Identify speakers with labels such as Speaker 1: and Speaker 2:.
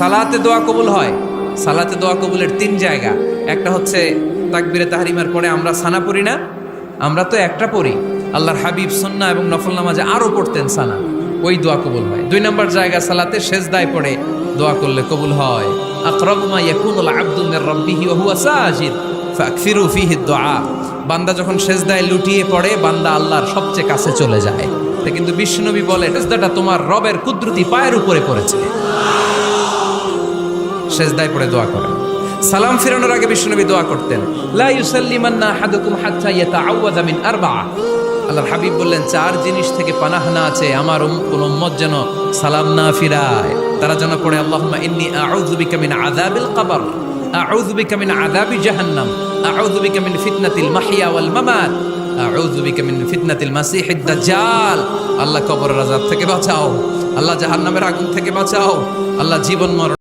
Speaker 1: সালাতে দোয়া কবুল হয়। সালাতে দোয়া কবুলের তিন জায়গা। একটা হচ্ছে তাকবীরে তাহরিমার পরে আমরা সানা পড়ি না, আমরা তো একটা পড়ি। আল্লাহর হাবিব সুন্নাহ এবং নফল নামাজে আরো পড়তেন সানা, ওই দোয়া কবুল হয়। দুই নম্বর জায়গা সালাতে সেজদায় পড়ে দোয়া করলে কবুল হয়। আকরাবু মা ইয়াকুনুল আবদু মির রাব্বিহি ওয়া হুয়া সাজিদ ফাকসিরু ফীহি দুআ। বান্দা যখন সেজদায় লুটিয়ে পড়ে, বান্দা আল্লাহর সবচেয়ে কাছে চলে যায়। তা কিন্তু বিশ্বনবী বলে, সেজদাটা তোমার রবের কুদরতি পায়ের উপরে পড়েছে। সেজদায় পড়ে দোয়া করেন। সালাম ফিরানোর আগে বিশ্বনবী দোয়া করতেন, লা ইউসাল্লিমান্না আহাদুকুম হাত্তা ইয়াতাআওয়াযা মিন আরবা'a। আল্লাহর হাবিব বললেন, চার জিনিস থেকে পানাহ না আছে আমার কোন উম্মত যেন সালাম না ফিরায়। তারা যেন পড়ে, আল্লাহুম্মা ইন্নী আউযু বিকা মিন আযাবিল কবর, আউযু বিকা মিন আযাবি জাহান্নাম, আউযু বিকা মিন ফিতনাতিল মাহইয়া ওয়াল মামাত, আউযু বিকা মিন ফিতনাতিল মাসিহিদ দাজ্জাল। আল্লাহ কবরের আযাব থেকে বাঁচাও, আল্লাহ জাহান্নামের আগুন থেকে বাঁচাও, আল্লাহ জীবন মরণ